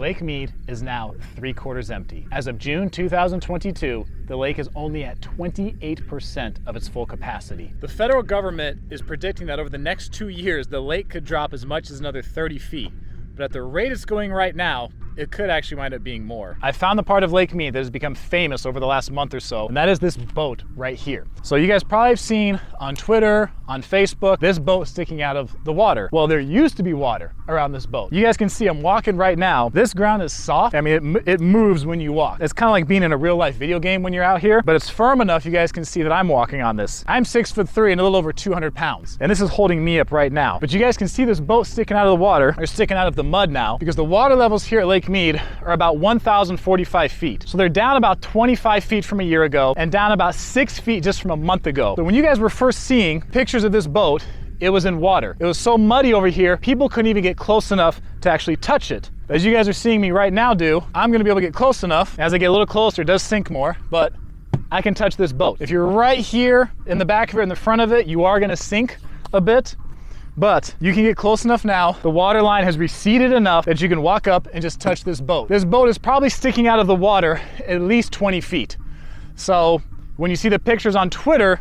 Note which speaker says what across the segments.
Speaker 1: Lake Mead is now 3/4 empty. As of June 2022, the lake is only at 28% of its full capacity. The federal government is predicting that over the next 2 years, the lake could drop as much as another 30 feet. But at the rate it's going right now, it could actually wind up being more. I found the part of Lake Mead that has become famous over the last month or so, and that is this boat right here. So you guys probably have seen on Twitter, on Facebook, this boat sticking out of the water. Well, there used to be water around this boat. You guys can see I'm walking right now. This ground is soft. I mean, it moves when you walk. It's kind of like being in a real life video game when you're out here, but it's firm enough you guys can see that I'm walking on this. I'm 6'3" and a little over 200 pounds, and this is holding me up right now. But you guys can see this boat sticking out of the water, or sticking out of the mud now, because the water levels here at Lake Mead are about 1,045 feet. So they're down about 25 feet from a year ago and down about 6 feet just from a month ago. So when you guys were first seeing pictures of this boat, it was in water. It was so muddy over here, people couldn't even get close enough to actually touch it. As you guys are seeing me right now do, I'm gonna be able to get close enough. As I get a little closer, it does sink more, but I can touch this boat. If you're right here in the back of it, in the front of it, you are gonna sink a bit. But you can get close enough now. The water line has receded enough that you can walk up and just touch this boat. This boat is probably sticking out of the water at least 20 feet. So when you see the pictures on Twitter,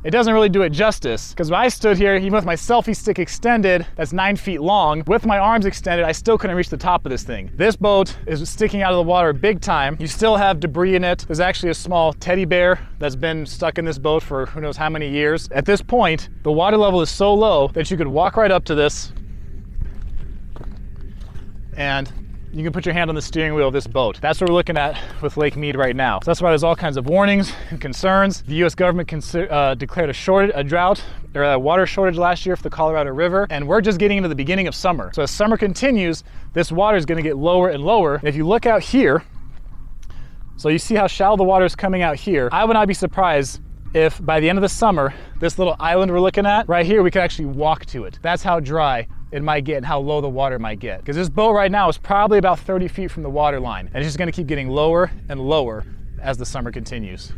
Speaker 1: it doesn't really do it justice, because when I stood here, even with my selfie stick extended, that's 9 feet long, with my arms extended, I still couldn't reach the top of this thing. This boat is sticking out of the water big time. You still have debris in it. There's actually a small teddy bear that's been stuck in this boat for who knows how many years. At this point, the water level is so low that you could walk right up to this and you can put your hand on the steering wheel of this boat. That's what we're looking at with Lake Mead right now. So that's why there's all kinds of warnings and concerns. The US government declared a drought or a water shortage last year for the Colorado River, and we're just getting into the beginning of summer. So as summer continues, this water is gonna get lower and lower. And if you look out here, so you see how shallow the water is coming out here, I would not be surprised if by the end of the summer, this little island we're looking at right here, we could actually walk to it. That's how dry it might get and how low the water might get. Because this boat right now is probably about 30 feet from the water line, and it's just gonna keep getting lower and lower as the summer continues.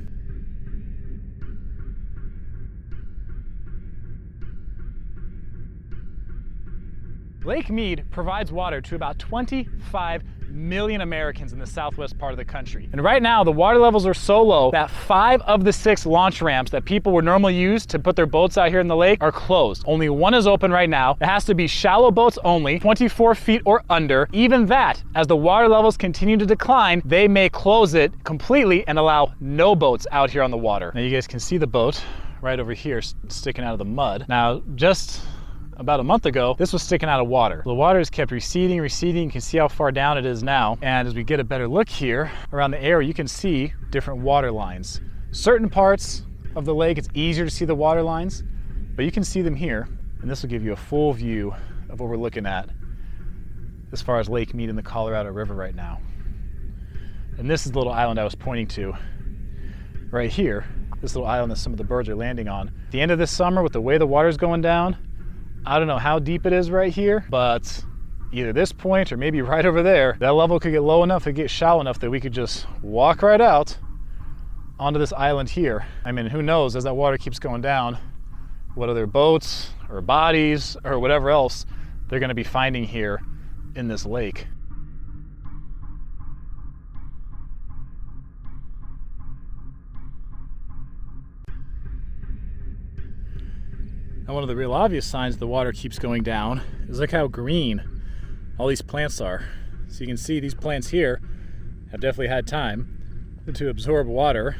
Speaker 1: Lake Mead provides water to about 25 million Americans in the southwest part of the country. And right now, the water levels are so low that 5 of the 6 launch ramps that people would normally use to put their boats out here in the lake are closed. Only 1 is open right now. It has to be shallow boats only, 24 feet or under. Even that, as the water levels continue to decline, they may close it completely and allow no boats out here on the water. Now you guys can see the boat right over here sticking out of the mud. Now, just about a month ago, this was sticking out of water. The water has kept receding. You can see how far down it is now. And as we get a better look here around the area, you can see different water lines. Certain parts of the lake, it's easier to see the water lines, but you can see them here. And this will give you a full view of what we're looking at as far as Lake Mead in the Colorado River right now. And this is the little island I was pointing to right here. This little island that some of the birds are landing on. At the end of this summer, with the way the water's going down, I don't know how deep it is right here, but either this point or maybe right over there, that level could get low enough, it get shallow enough that we could just walk right out onto this island here. I mean, who knows, as that water keeps going down, what other boats or bodies or whatever else they're gonna be finding here in this lake. And one of the real obvious signs the water keeps going down is look how green all these plants are. So you can see these plants here have definitely had time to absorb water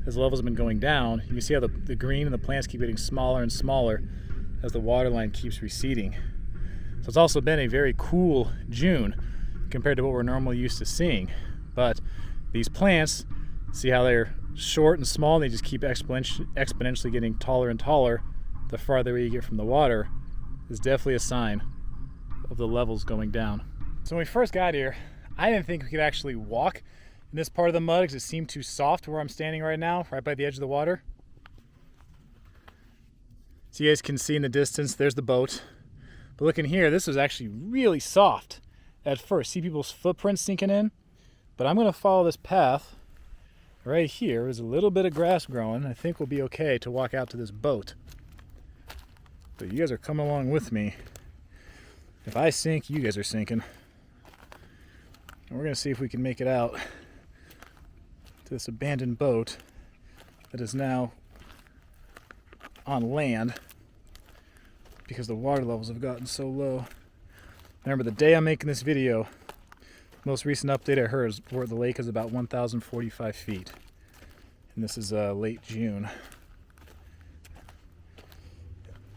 Speaker 1: as the levels have been going down. You can see how the green and the plants keep getting smaller and smaller as the water line keeps receding. So it's also been a very cool June compared to what we're normally used to seeing. But these plants, see how they're short and small, and they just keep exponentially getting taller and taller the farther away you get from the water, is definitely a sign of the levels going down. So when we first got here, I didn't think we could actually walk in this part of the mud because it seemed too soft where I'm standing right now, right by the edge of the water. So you guys can see in the distance, there's the boat. But look in here, this was actually really soft at first. See people's footprints sinking in? But I'm gonna follow this path right here. There's a little bit of grass growing. I think we'll be okay to walk out to this boat. But you guys are coming along with me. If I sink, you guys are sinking. we're going to see if we can make it out to this abandoned boat that is now on land because the water levels have gotten so low. Remember, the day I'm making this video, most recent update I heard is where the lake is about 1,045 feet. And this is late June.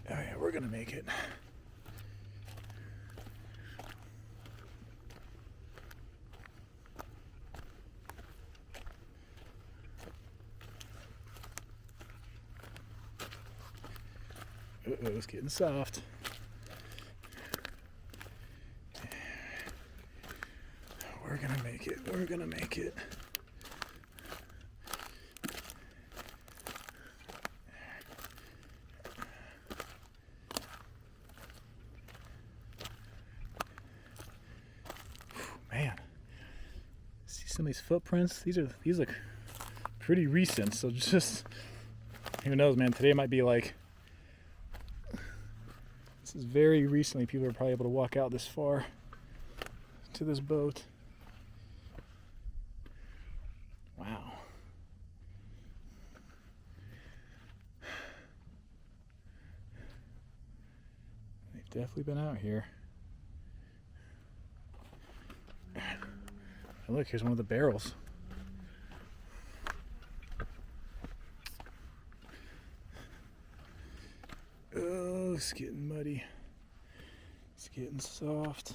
Speaker 1: Oh yeah, we're gonna make it. Uh-oh, it's getting soft. We're gonna make it. We're gonna make it. Man, see some of these footprints? These look pretty recent. So just who knows, man? Today might be like, this is very recently. People are probably able to walk out this far to this boat. Wow. They've definitely been out here. Oh, look, here's one of the barrels. Oh, it's getting muddy. It's getting soft.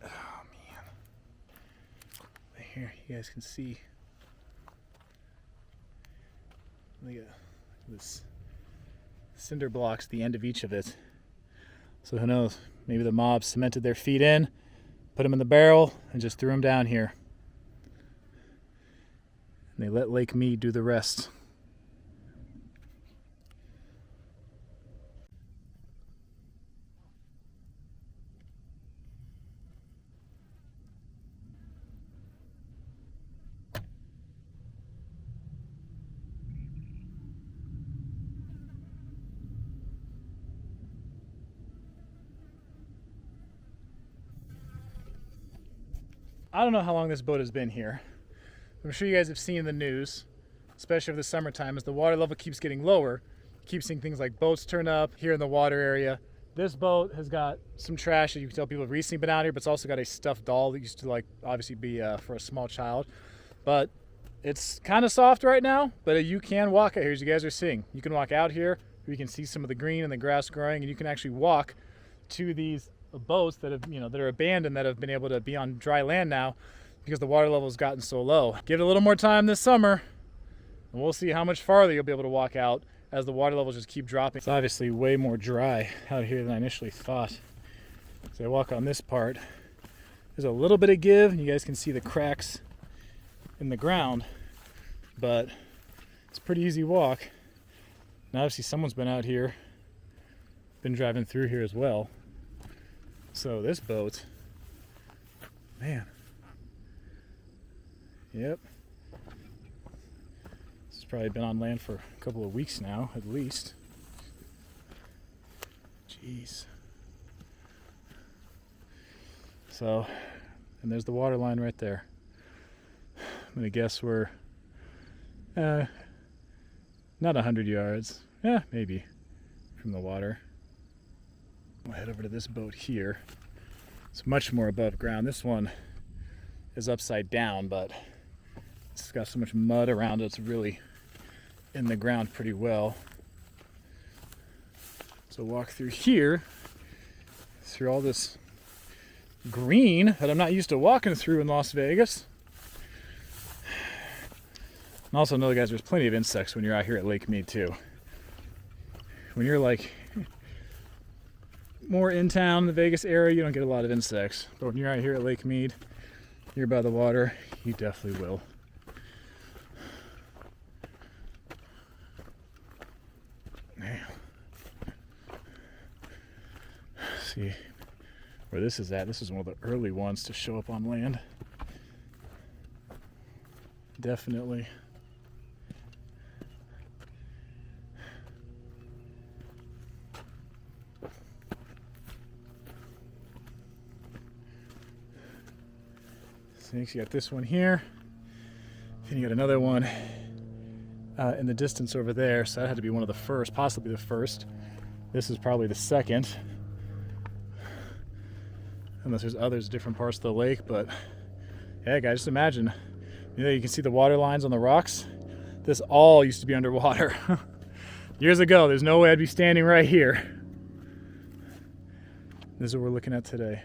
Speaker 1: Oh, man. Here, you guys can see. Look at this cinder blocks, the end of each of it. So who knows? Maybe the mob cemented their feet in, put them in the barrel, and just threw them down here. And they let Lake Mead do the rest. I don't know how long this boat has been here. I'm sure you guys have seen the news, especially over the summertime, as the water level keeps getting lower. You keep seeing things like boats turn up here in the water area. This boat has got some trash that you can tell people have recently been out here, but it's also got a stuffed doll that used to obviously be for a small child. But it's kind of soft right now, but you can walk out here, as you guys are seeing. You can walk out here, you can see some of the green and the grass growing, and you can actually walk to these boats that have, that are abandoned, that have been able to be on dry land now because the water level has gotten so low. Give it a little more time this summer, and we'll see how much farther you'll be able to walk out as the water levels just keep dropping. It's obviously way more dry out here than I initially thought. As I walk on this part, there's a little bit of give, and you guys can see the cracks in the ground, but it's a pretty easy walk. Now obviously someone's been out here, been driving through here as well. So this boat, man, yep, this has probably been on land for a couple of weeks now, at least. Jeez. So, and there's the water line right there. I'm gonna guess we're not 100 yards, maybe, from the water. We'll head over to this boat here. It's much more above ground. This one is upside down, but it's got so much mud around it, it's really in the ground pretty well. So walk through here, through all this green that I'm not used to walking through in Las Vegas. And also know, guys, there's plenty of insects when you're out here at Lake Mead too. When you're like more in town, the Vegas area, you don't get a lot of insects. But when you're out here at Lake Mead, you're by the water, you definitely will. Man. See where this is at. This is one of the early ones to show up on land. Definitely. snakes. You got this one here. Then you got another one in the distance over there. So that had to be one of the first, possibly the first. This is probably the second. Unless there's others different parts of the lake, but yeah, guys, just imagine. You know, you can see the water lines on the rocks. This all used to be underwater. Years ago, there's no way I'd be standing right here. This is what we're looking at today.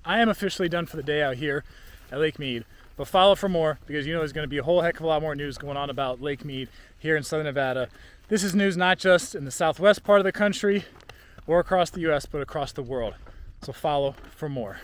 Speaker 1: I am officially done for the day out here at Lake Mead, but follow for more because you know there's going to be a whole heck of a lot more news going on about Lake Mead here in Southern Nevada. This is news not just in the southwest part of the country or across the US, but across the world. So follow for more.